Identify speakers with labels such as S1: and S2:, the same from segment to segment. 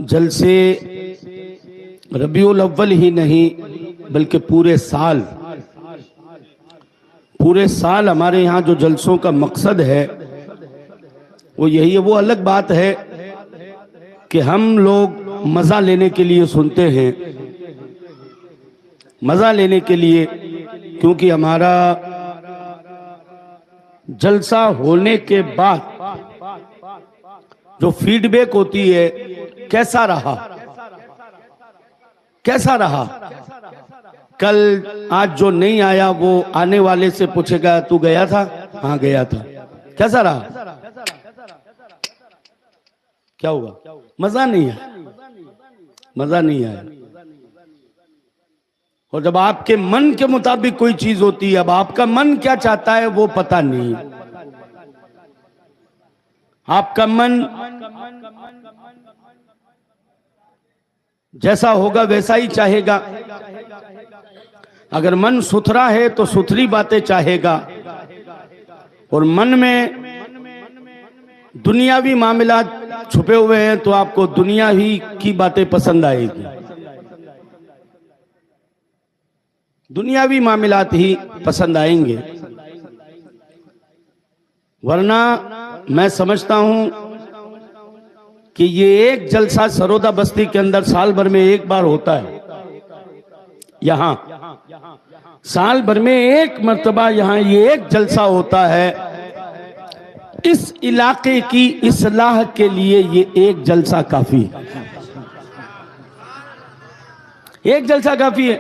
S1: जलसे रबीउल अव्वल ही नहीं बल्कि पूरे साल हमारे यहाँ जो जलसों का मकसद है वो यही है। वो अलग बात है कि हम लोग मज़ा लेने के लिए सुनते हैं, मज़ा लेने के लिए, क्योंकि हमारा जलसा होने के बाद जो फीडबैक होती है, कैसा रहा। कल आज जो नहीं आया वो आने वाले से पूछेगा तू गया था? हाँ गया था। कैसा रहा? क्या हुआ? मजा नहीं आया। और जब आपके मन के मुताबिक कोई चीज होती है, अब आपका मन क्या चाहता है वो पता नहीं। आपका मन जैसा होगा वैसा ही चाहेगा। अगर मन सुथरा है तो सुथरी बातें चाहेगा, और मन में दुनियावी मामला छुपे हुए हैं तो आपको दुनिया ही की बातें पसंद आएगी, दुनियावी मामलात ही पसंद आएंगे। वरना मैं समझता हूं कि ये एक जलसा सरोदा बस्ती के अंदर साल भर में एक बार होता है। यहाँ साल भर में एक मर्तबा यहाँ ये एक जलसा होता है। इस इलाके की इस्लाह के लिए ये एक जलसा काफी है, एक जलसा काफी है।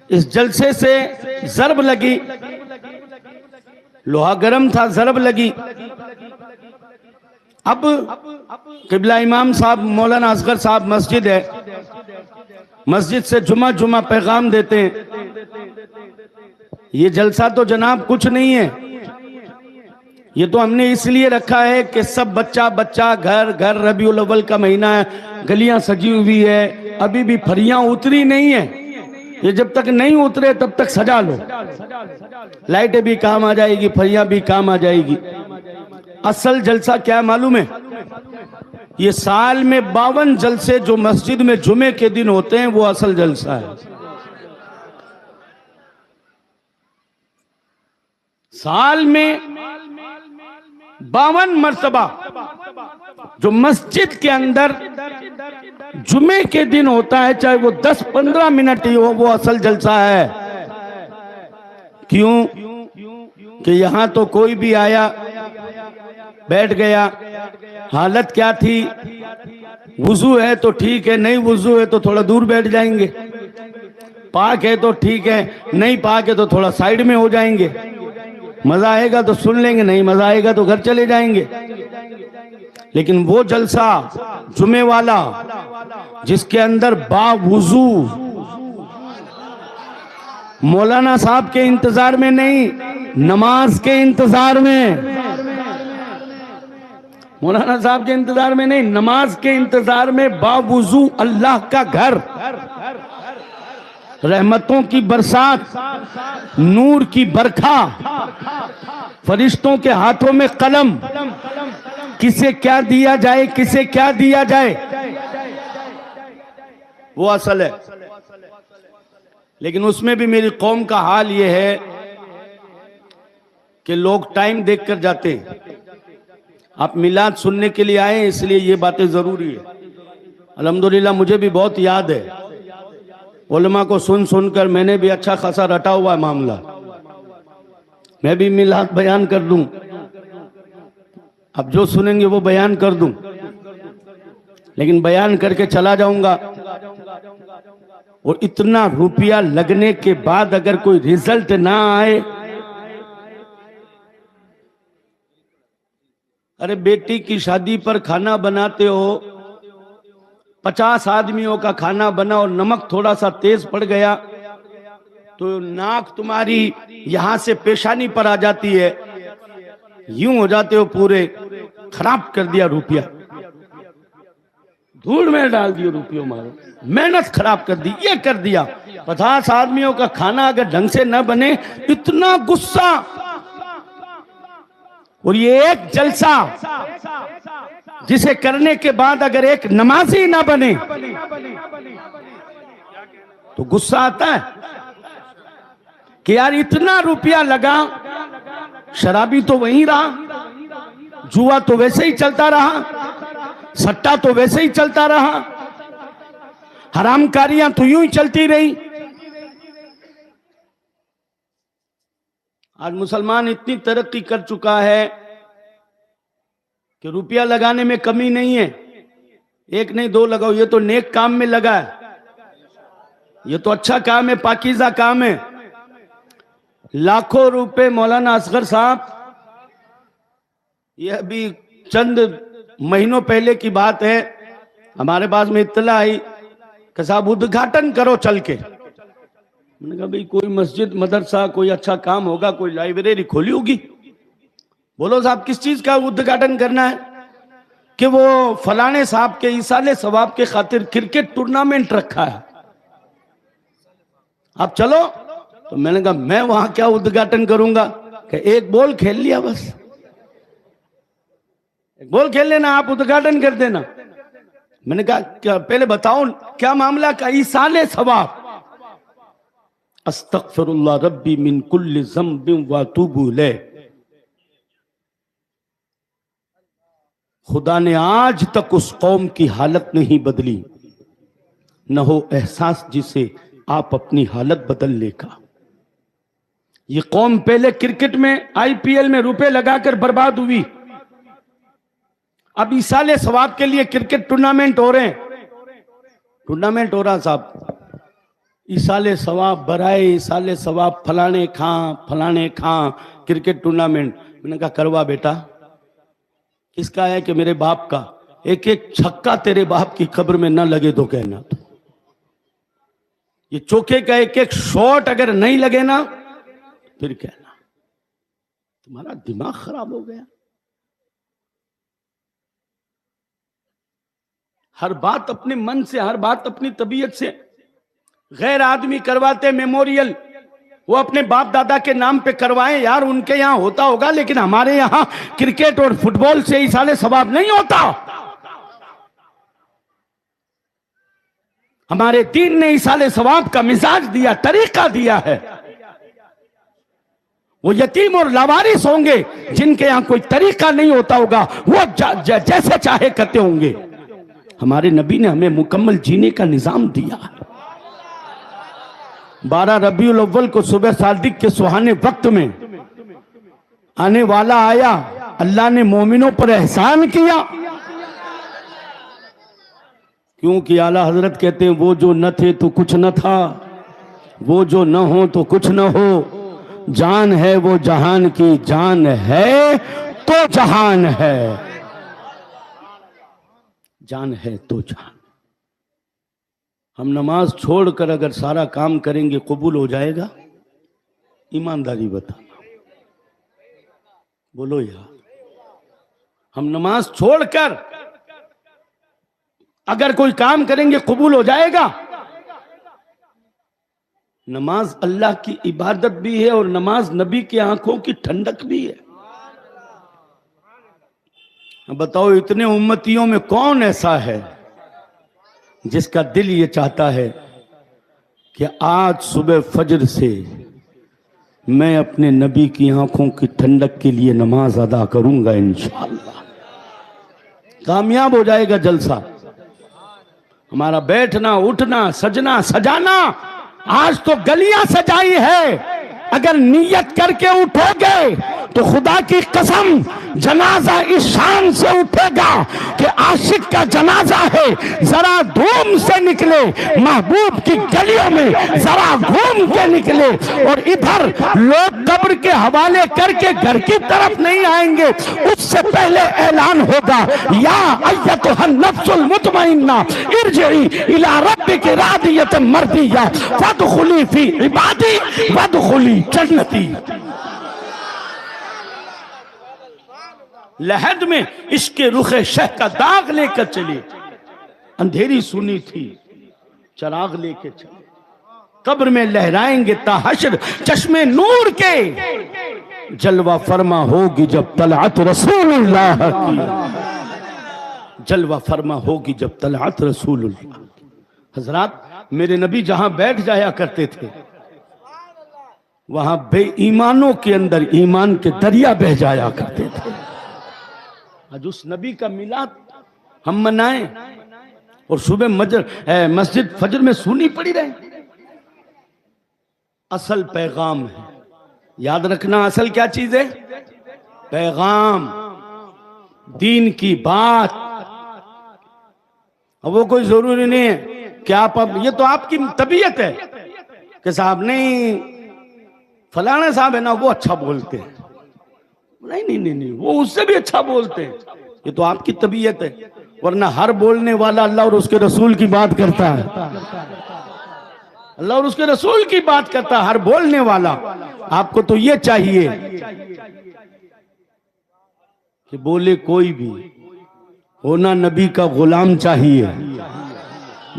S1: इस जलसे से ज़रब लगी, लोहा गर्म था, ज़रब लगी। अब किबला इमाम साहब मौलाना असगर साहब मस्जिद है, मस्जिद से जुमा पैगाम देते हैं। ये जलसा तो जनाब कुछ नहीं है, ये तो हमने इसलिए रखा है कि सब बच्चा घर रबीउल अव्वल का महीना है, गलियां सजी हुई है, अभी भी फरियां उतरी नहीं है। ये जब तक नहीं उतरे तब तक सजा लो, लाइटें भी काम आ जाएगी, फरियां भी काम आ जाएगी। असल जलसा क्या है मालूम है? ये साल में 52 जलसे जो मस्जिद में जुमे के दिन होते हैं वो असल जलसा है। साल में 52 मर्तबा जो मस्जिद के अंदर जुमे के दिन होता है, चाहे वो 10-15 मिनट ही हो, वो असल जलसा है। क्यों? कि यहां तो कोई भी आया बैठ गया, हालत क्या थी, वुजू है तो ठीक है, नहीं वुजू है तो थोड़ा दूर बैठ जाएंगे, पाक है तो ठीक है, नहीं पाक है तो थोड़ा साइड में हो जाएंगे, मजा आएगा तो सुन लेंगे, नहीं मजा आएगा तो घर चले जाएंगे। लेकिन वो जलसा जुमे वाला जिसके अंदर बावुजू मौलाना साहब के इंतजार में नहीं, नमाज के इंतजार में, मौलाना साहब के इंतजार में नहीं, नमाज के इंतजार में, बावुजू अल्लाह का घर, रहमतों की बरसात, नूर की बरखा, फरिश्तों के हाथों में कलम, किसे क्या दिया जाए, किसे क्या दिया जाए, वो असल है। लेकिन उसमें भी मेरी कौम का हाल ये है कि लोग टाइम देखकर जाते हैं। आप मिलाद सुनने के लिए आए इसलिए ये बातें जरूरी है। अल्हम्दुलिल्लाह मुझे भी बहुत याद है, उलमा को सुनकर मैंने भी अच्छा खासा रटा हुआ है मामला। मैं भी मिलाद बयान कर दूं, अब जो सुनेंगे वो बयान कर दूं, लेकिन बयान करके चला जाऊंगा और इतना रुपया लगने के बाद अगर कोई रिजल्ट ना आए, अरे बेटी की शादी पर खाना बनाते हो, 50 आदमियों का खाना बना और नमक थोड़ा सा तेज पड़ गया तो नाक तुम्हारी यहां से पेशानी पर आ जाती है, यूं हो जाते हो पूरे, खराब कर दिया रुपया, धूल में डाल दिया रुपयों मारो, मेहनत खराब कर दी, ये कर दिया। 50 आदमियों का खाना अगर ढंग से न बने, इतना गुस्सा। और ये एक जलसा जिसे करने के बाद अगर एक नमाजी ना बने तो गुस्सा आता है कि यार इतना रुपया लगा, शराबी तो वहीं रहा, जुआ तो वैसे ही चलता रहा, सट्टा तो वैसे ही चलता रहा, हरामकारियां तो यूं ही चलती रही। आज मुसलमान इतनी तरक्की कर चुका है कि रुपया लगाने में कमी नहीं है। एक नहीं दो लगाओ, ये तो नेक काम में लगा है, ये तो अच्छा काम है, पाकीज़ा काम है। लाखों रुपए मौलाना असगर साहब, यह अभी चंद महीनों पहले की बात है, हमारे पास में इत्तला आई कि साहब उद्घाटन करो चल के। मैंने कहा भाई कोई मस्जिद मदरसा कोई अच्छा काम होगा, कोई लाइब्रेरी खोली होगी। बोलो साहब किस चीज का उद्घाटन करना है? कि वो फलाने साहब के इसाले सवाब के खातिर क्रिकेट टूर्नामेंट रखा है, आप चलो। तो मैंने कहा मैं वहां क्या उद्घाटन करूंगा कि एक बॉल खेल लिया, बस एक बॉल खेल लेना, आप उद्घाटन कर देना। मैंने कहा क्या पहले बताओ क्या मामला का इसाले सवाब। अस्तगफिरुल्लाह रब्बी मिन कुल्ली ज़ंबिन व अतूबु इलैह। खुदा ने आज तक उस कौम की हालत नहीं बदली, न हो एहसास जिसे आप अपनी हालत बदलने का। ये कौम पहले क्रिकेट में आईपीएल में रुपए लगाकर बर्बाद हुई, अब इसाले सवाब के लिए क्रिकेट टूर्नामेंट हो रहे हैं। टूर्नामेंट हो रहा साहब, इसाले सवाब बराए, इसाले सवाब फलाने खां क्रिकेट टूर्नामेंट। मैंने कहा करवा बेटा। किसका है? कि मेरे बाप का। एक एक छक्का तेरे बाप की कब्र में न लगे तो कहना। तो ये चौके का एक एक शॉट अगर नहीं लगे ना फिर कहना तुम्हारा दिमाग खराब हो गया। हर बात अपने मन से, हर बात अपनी तबीयत से। गैर आदमी करवाते मेमोरियल, वो अपने बाप दादा के नाम पे करवाएं यार, उनके यहां होता होगा, लेकिन हमारे यहां क्रिकेट और फुटबॉल से इसाले सवाब नहीं होता। हमारे दीन ने इसाले सवाब का मिजाज दिया, तरीका दिया है। वो यतीम और लावारिस होंगे जिनके यहां कोई तरीका नहीं होता होगा, वो जैसे चाहे करते होंगे। हमारे नबी ने हमें मुकम्मल जीने का निजाम दिया। 12 रबीउल अव्वल को सुबह सादिक के सुहाने वक्त में आने वाला आया, अल्लाह ने मोमिनों पर एहसान किया। क्योंकि आला हजरत कहते हैं वो जो न थे तो कुछ न था, वो जो न हो तो कुछ न हो। जान है वो जहान की, जान है तो जहान है, जान है तो जहान। हम नमाज छोड़कर अगर सारा काम करेंगे कबूल हो जाएगा? ईमानदारी बताना, बोलो यार। हम नमाज छोड़कर अगर कोई काम करेंगे कबूल हो जाएगा? नमाज अल्लाह की इबादत भी है और नमाज नबी की आंखों की ठंडक भी है। बताओ इतने उम्मतियों में कौन ऐसा है जिसका दिल ये चाहता है कि आज सुबह फजर से मैं अपने नबी की आंखों की ठंडक के लिए नमाज अदा करूंगा, इंशाअल्लाह कामयाब हो जाएगा जलसा। हमारा बैठना उठना सजना सजाना, आज तो गलियां सजाई है। अगर नियत करके उठोगे तो खुदा की कसम जनाजा इस शान से उठेगा कि आशिक का जनाजा है, जरा धूम से निकले, महबूब की गलियों में जरा घूम के निकले। और इधर लोग कब्र के हवाले करके घर की तरफ नहीं आएंगे, उससे पहले ऐलान होगा, या अय्यतुहन नफ्सुल मुतमइन्ना इरजिई इला रब्बिकी रादियतन मर्दिया फदखुली फी इबादी वदखुली जन्नती। लहद में इसके रुखे शह का दाग लेकर चले, अंधेरी सुनी थी चराग लेकर चले। कब्र में लहराएंगे ताहशर चश्मे नूर के, जलवा फरमा होगी जब तलअत रसूलुल्लाह की। जलवा फरमा होगी जब तलअत रसूलुल्लाह। हजरात, मेरे नबी जहां बैठ जाया करते थे वहां बेईमानों के अंदर ईमान के दरिया बह जाया करते थे। आज उस नबी का मिलाद हम मनाएं और सुबह मस्जिद फजर में सुनी पड़ी रहे। असल पैगाम है, याद रखना, असल क्या चीज है? पैगाम, दीन की बात। अब वो कोई जरूरी नहीं है कि आप अब, ये तो आपकी तबीयत है कि साहब नहीं फलाना साहब है ना वो अच्छा बोलते हैं, नहीं नहीं नहीं नहीं वो उससे भी अच्छा बोलते हैं, ये तो आपकी तबीयत है। वरना हर बोलने वाला अल्लाह और उसके रसूल की बात करता है, अल्लाह और उसके रसूल की बात करता है हर बोलने वाला। आपको तो ये चाहिए कि बोले कोई भी, होना नबी का गुलाम चाहिए,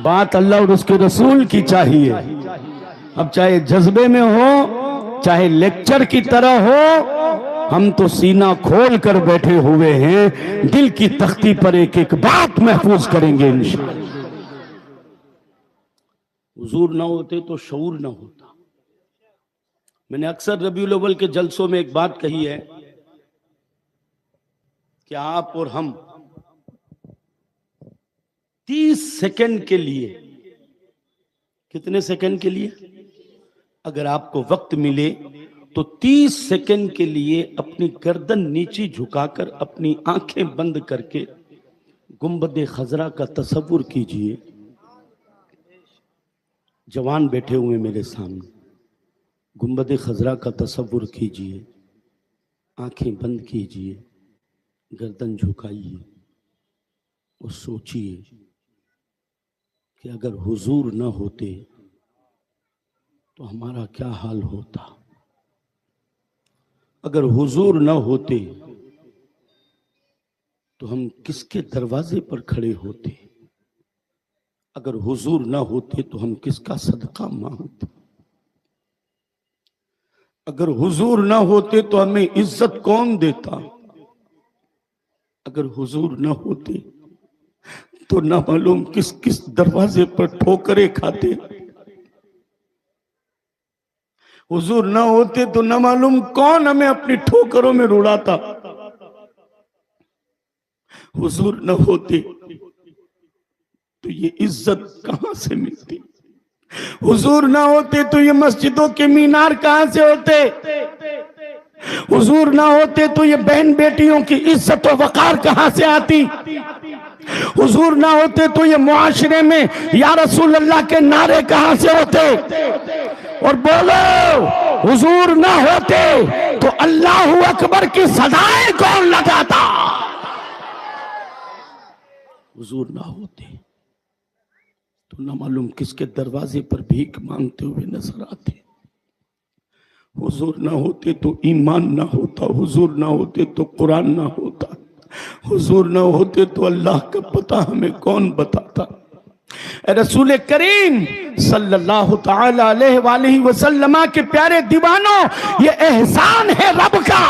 S1: बात अल्लाह और उसके रसूल की चाहिए। अब चाहे जज्बे में हो चाहे लेक्चर की तरह हो, हम तो सीना खोल कर बैठे हुए हैं, दिल की तख्ती पर एक एक बात महफूज करेंगे इंशाअल्लाह। हुजूर ना होते तो शऊर ना होता। मैंने अक्सर रबीउल अव्वल के जलसों में एक बात कही है कि आप और हम 30 सेकंड के लिए, कितने सेकंड के लिए, अगर आपको वक्त मिले तो 30 सेकंड के लिए अपनी गर्दन नीचे झुकाकर अपनी आंखें बंद करके गुंबद खजरा का तसव्वुर कीजिए। जवान बैठे हुए मेरे सामने, गुंबद खजरा का तसव्वुर कीजिए, आंखें बंद कीजिए, गर्दन झुकाइए और सोचिए कि अगर हुजूर न होते तो हमारा क्या हाल होता, अगर हुजूर न होते तो हम किसके दरवाजे पर खड़े होते, अगर हुजूर न होते तो हम किसका सदका मांगते, अगर हुजूर न होते तो हमें इज्जत कौन देता, अगर हुजूर न होते तो ना मालूम किस किस दरवाजे पर ठोकरें खाते, हुजूर ना होते तो न मालूम कौन हमें अपनी ठोकरों में रुलाता, हुजूर न होते तो ये इज्जत कहां से मिलती, हुजूर ना होते तो ये मस्जिदों के मीनार कहां से होते, हुजूर ना होते तो ये बहन बेटियों की इज्जत और वकार कहां से आती, हुजूर ना होते तो ये मुआशरे में या रसूल अल्लाह के नारे कहां से होते। और बोलो, हुजूर ना होते तो अल्लाहू अकबर की सदाएं कौन लगाता, हुजूर ना होते तो ना मालूम किसके दरवाजे पर भीख मांगते हुए नजर आते, हुजूर ना होते तो ईमान ना होता, हुजूर ना होते तो कुरान ना होता, हुजूर ना होते तो अल्लाह का पता हमें कौन बताता। रसूल करीम सल्लल्लाहु ताला अलैहि वसल्लम के प्यारे दीवानों, ये एहसान है रब का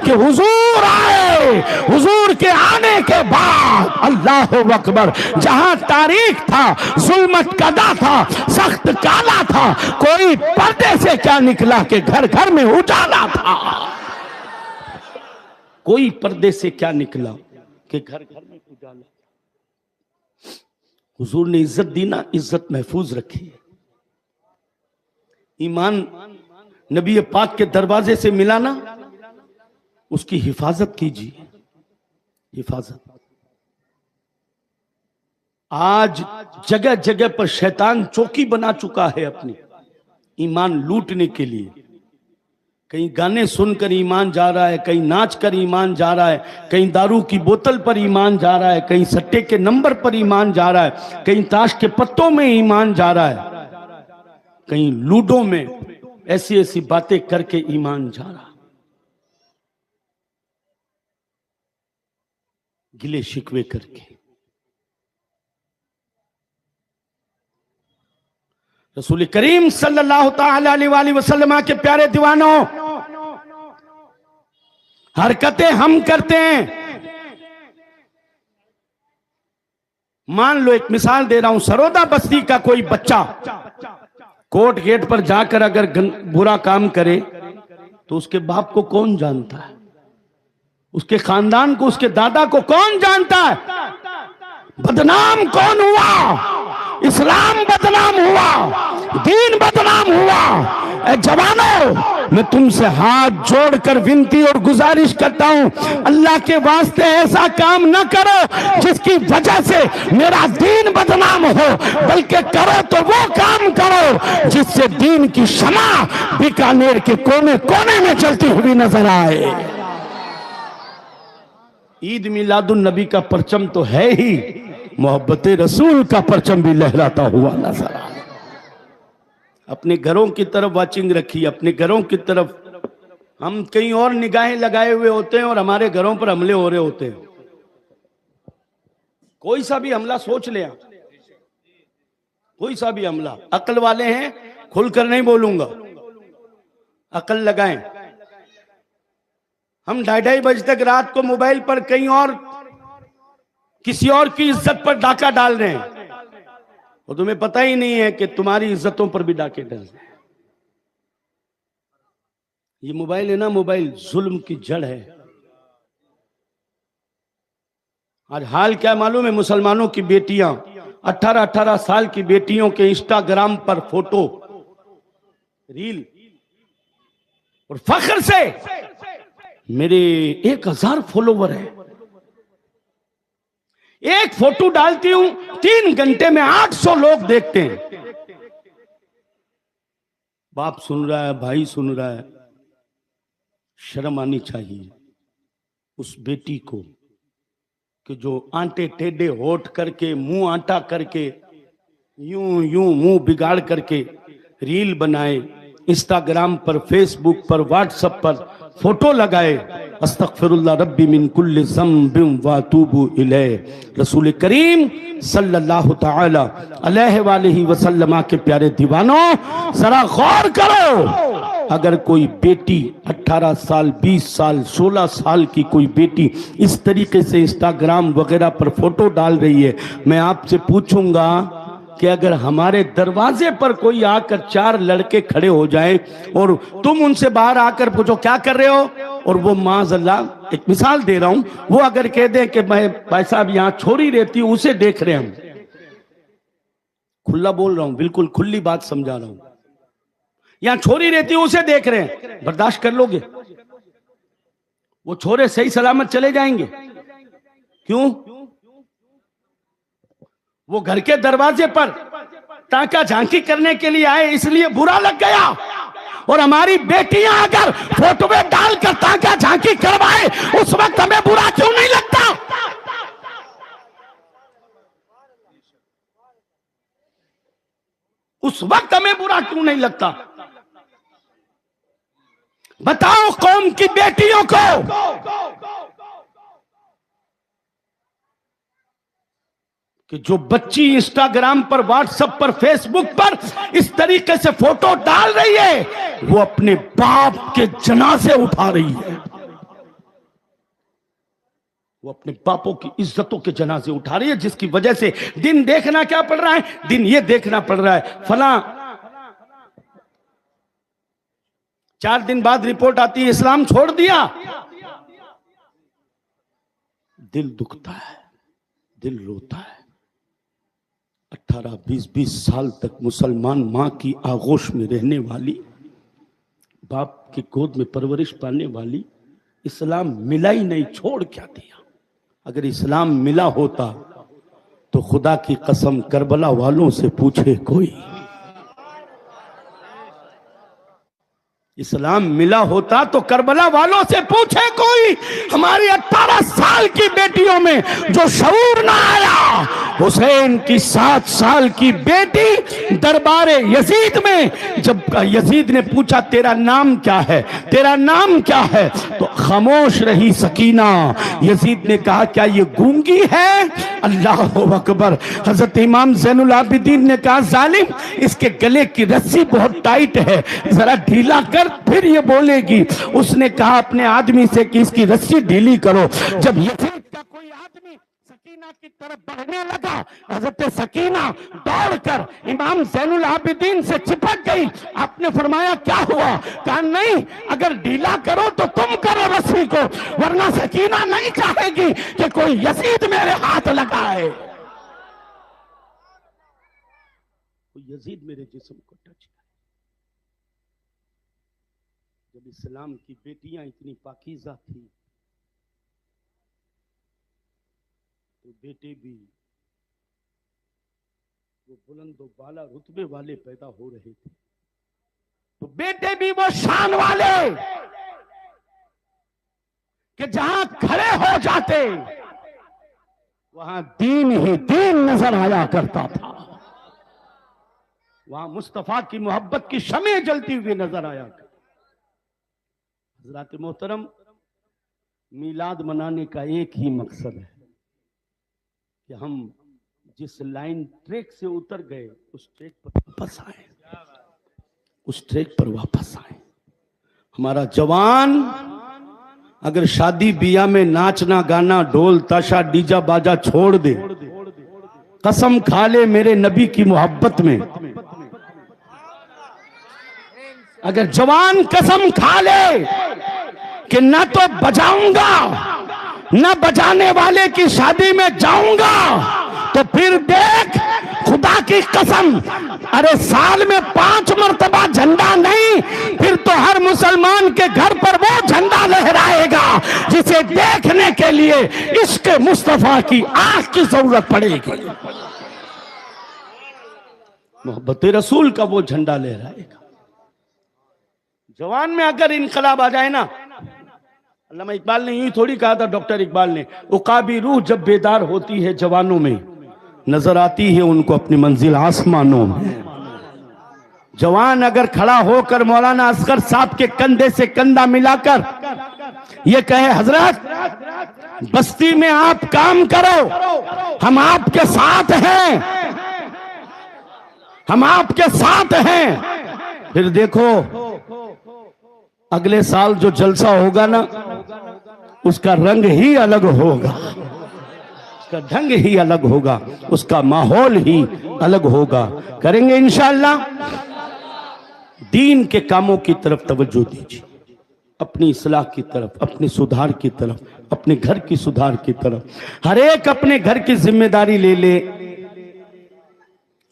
S1: कि हुजूर आए, हुजूर के आने के बाद अल्लाह अकबर, जहां तारीख था, जुल्मत कदा था, सख्त काला था, कोई पर्दे से क्या निकला कि घर घर में उजाला था, कोई पर्दे से क्या निकला कि घर घर में उजाला। हुजूर ने इज्जत दी ना, इज्जत महफूज रखी है। ईमान नबी पाक के दरवाजे से मिला ना, उसकी हिफाजत कीजिए, हिफाजत। आज जगह जगह पर शैतान चौकी बना चुका है अपनी ईमान लूटने के लिए। कहीं गाने सुनकर ईमान जा रहा है, कहीं नाच कर ईमान जा रहा है, कहीं दारू की बोतल पर ईमान जा रहा है, कहीं सट्टे के नंबर पर ईमान जा रहा है, कहीं ताश के पत्तों में ईमान जा रहा है, कहीं लूडो में ऐसी ऐसी बातें करके ईमान जा रहा है। गिले शिकवे करके। रसूल करीम सल्लल्लाहु ताला अलैहि वसल्लम के प्यारे दीवानों, हरकतें हम करते हैं, मान लो एक मिसाल दे रहा हूं, सरोदा बस्ती का कोई बच्चा कोर्ट गेट पर जाकर अगर बुरा काम करे तो उसके बाप को कौन जानता है, उसके खानदान को, उसके दादा को कौन जानता है? बदनाम कौन हुआ? इस्लाम बदनाम हुआ, दीन बदनाम हुआ। ए जवानों, मैं तुमसे हाथ जोड़कर विनती और गुजारिश करता हूं, अल्लाह के वास्ते ऐसा काम न करो जिसकी वजह से मेरा दीन बदनाम हो, बल्कि करो तो वो काम करो जिससे दीन की शमा बीकानेर के कोने कोने में चलती हुई नजर आए। ईद मिलादुन नबी का परचम तो है ही, मोहब्बत रसूल का परचम भी लहराता हुआ नजर आए। अपने घरों की तरफ वाचिंग रखिए, अपने घरों की तरफ। हम कहीं और निगाहें लगाए हुए होते हैं और हमारे घरों पर हमले हो रहे होते हैं। कोई सा भी हमला सोच ले, कोई सा भी हमला, अक्ल वाले हैं, खुलकर नहीं बोलूंगा, अक्ल लगाएं। हम 2:30 बजे तक रात को मोबाइल पर कहीं और किसी और की इज्जत पर डाका डाल रहे हैं और तुम्हें पता ही नहीं है कि तुम्हारी इज्जतों पर भी डाके डल रहे हैं। ये मोबाइल है ना, मोबाइल जुल्म की जड़ है। आज हाल क्या मालूम है? मुसलमानों की बेटियां 18-18 साल की बेटियों के इंस्टाग्राम पर फोटो, रील, और फख्र से मेरे 1000 फॉलोवर है, एक फोटो डालती हूं 3 घंटे में 800 लोग देखते हैं। बाप सुन रहा है, भाई सुन रहा है। शर्म आनी चाहिए उस बेटी को कि जो आंटे टेढ़े होठ करके, मुंह आटा करके, यूं यूं मुंह बिगाड़ करके रील बनाए, इंस्टाग्राम पर, फेसबुक पर, व्हाट्सएप पर फोटो लगाए। अस्तगफिरुल्लाह रब्बी मिन कुल्लि ज़ंबिन व अतूबु इलैह। रसूल करीम सल्लल्लाहु तआला अलैहि वसल्लम के प्यारे दीवानों, जरा गौर करो। अगर कोई बेटी 18 साल, 20 साल, 16 साल की कोई बेटी इस तरीके से इंस्टाग्राम वगैरह पर फोटो डाल रही है, मैं आपसे पूछूंगा कि अगर हमारे दरवाजे पर कोई आकर 4 लड़के खड़े हो जाए और तुम उनसे बाहर आकर पूछो क्या कर रहे हो, और वो माज़अल्लाह, एक मिसाल दे रहा हूं, वो अगर कह दे कि मैं भाई साहब यहां छोरी रहती हूं, उसे देख रहे हम, खुला बोल रहा हूं, बिल्कुल खुली बात समझा रहा हूं, यहां छोरी रहती हूं उसे देख रहे हैं, बर्दाश्त कर लोगे? वो छोरे सही सलामत चले जाएंगे? क्यों? वो घर के दरवाजे पर ताका झांकी करने के लिए आए, इसलिए बुरा लग गया। और हमारी बेटियां अगर फोटो में डालकर ताका झांकी करवाए, उस वक्त हमें बुरा क्यों नहीं लगता? उस वक्त हमें बुरा क्यों नहीं लगता? बताओ कौम की बेटियों को कि जो बच्ची इंस्टाग्राम पर, व्हाट्सएप पर, फेसबुक पर इस तरीके से फोटो डाल रही है, वो अपने बाप के जनाजे उठा रही है, वो अपने बापों की इज्जतों के जनाजे उठा रही है, जिसकी वजह से दिन देखना क्या पड़ रहा है? दिन ये देखना पड़ रहा है फला 4 दिन बाद रिपोर्ट आती है इस्लाम छोड़ दिया। दिल दुखता है, दिल रोता है। 18-20 साल तक मुसलमान मां की आगोश में रहने वाली, बाप की गोद में परवरिश पाने वाली, इस्लाम मिला ही नहीं, छोड़ क्या दिया? अगर इस्लाम मिला होता तो खुदा की कसम करबला वालों से पूछे कोई, इस्लाम मिला होता तो करबला वालों से पूछे कोई। हमारी 18 साल की बेटियों में जो शऊर ना आया, हुसैन की 7 साल की बेटी दरबार यजीद में जब यजीद ने पूछा तेरा नाम क्या है, तेरा नाम क्या है, तो खामोश रही सकीना। यजीद ने कहा क्या ये गूंगी है? अल्लाह अकबर। हजरत इमाम ज़ैनुल आबिदीन ने कहा जालिम, इसके गले की रस्सी बहुत टाइट है, जरा ढीला कर फिर ये बोलेगी। उसने कहा अपने आदमी से कि इसकी रस्सी ढीली करो। जब यजीद का कोई आदमी सकीना सकीना की तरफ बढ़ने लगा। हजरत सकीना दौड़कर इमाम ज़ैनुल आबिदीन से चिपक गई। आपने फरमाया क्या हुआ? कहा नहीं, अगर ढीला करो तो तुम करो रस्सी को, वरना सकीना नहीं चाहेगी कि कोई यजीद मेरे हाथ लगाए, कोई यजीद मेरे जिस्म को टच करे। जब इस्लाम की बेटियां इतनी पाकीज़ा थी तो बेटे भी वो बुलंद और बाला रुतबे वाले पैदा हो रहे थे, तो बेटे भी वो शान वाले कि जहां खड़े हो जाते वहां दीन ही दीन नजर आया करता था, वहां मुस्तफा की मोहब्बत की शमे जलती हुई नजर आया करती। हज़रात मोहतरम, मीलाद मनाने का एक ही मकसद है कि हम जिस लाइन ट्रैक से उतर गए उस ट्रैक पर वापस आए, उस ट्रैक पर वापस आए। हमारा जवान अगर शादी बियाह में नाचना गाना ढोल ताशा डीजा बाजा छोड़ दे, कसम खा ले मेरे नबी की मोहब्बत में, अगर जवान कसम खा ले कि ना तो बजाऊंगा ना बजाने वाले की शादी में जाऊंगा, तो फिर देख खुदा की कसम, अरे साल में 5 मरतबा झंडा नहीं, फिर तो हर मुसलमान के घर पर वो झंडा लहराएगा जिसे देखने के लिए इश्क मुस्तफा की आंख की जरूरत पड़ेगी। मोहब्बत रसूल का वो झंडा लहराएगा। जवान में अगर इनकलाब आ जाए ना, अल्लामा इकबाल ने यूं थोड़ी कहा था, डॉक्टर इकबाल ने, उकाबी रूह जब बेदार होती है जवानों में, नजर आती है उनको अपनी मंजिल आसमानों में। जवान अगर खड़ा होकर मौलाना असगर साहब के कंधे से कंधा मिलाकर ये कहे, हजरत बस्ती में आप काम करो, हम आपके साथ हैं, हम आपके साथ हैं, फिर देखो अगले साल जो जलसा होगा ना उसका रंग ही अलग होगा, उसका ढंग ही अलग होगा, उसका माहौल ही अलग होगा। करेंगे इंशाअल्लाह। दीन के कामों की तरफ तवज्जो दीजिए, अपनी इस्लाह की तरफ, अपने सुधार की तरफ, अपने घर की सुधार की तरफ। हर एक अपने घर की जिम्मेदारी ले ले,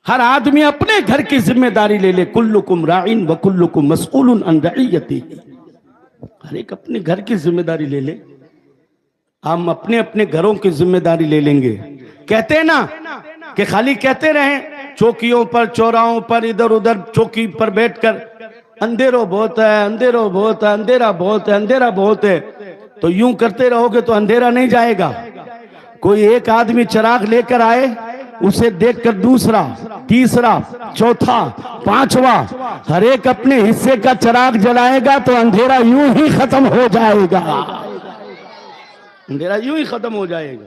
S1: हर आदमी अपने घर की जिम्मेदारी ले ले। कुल्लुकुम राइन व कुल्लुकुम मसऊलुन अन रइयतिही। हर एक अपने घर की जिम्मेदारी ले ले, हम अपने अपने घरों की जिम्मेदारी ले लेंगे। कहते हैं ना कि खाली कहते रहे चौकियों पर चौराहों पर इधर उधर चौकी पर बैठकर अंधेरो बहुत है, अंधेरो बहुत है, अंधेरा बहुत है, अंधेरा बहुत है, तो यूं करते रहोगे तो अंधेरा नहीं जाएगा। कोई एक आदमी चिराग लेकर आए, उसे देखकर दूसरा, तीसरा, चौथा, पांचवा, हर एक अपने हिस्से का चिराग जलाएगा तो अंधेरा यूं ही खत्म हो जाएगा, अंधेरा यूं ही खत्म हो जाएगा।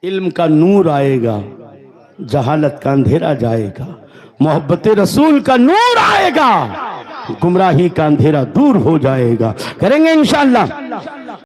S1: इल्म का नूर आएगा, जहालत का अंधेरा जाएगा, मोहब्बत रसूल का नूर आएगा, गुमराही का अंधेरा दूर हो जाएगा। करेंगे इंशाअल्लाह।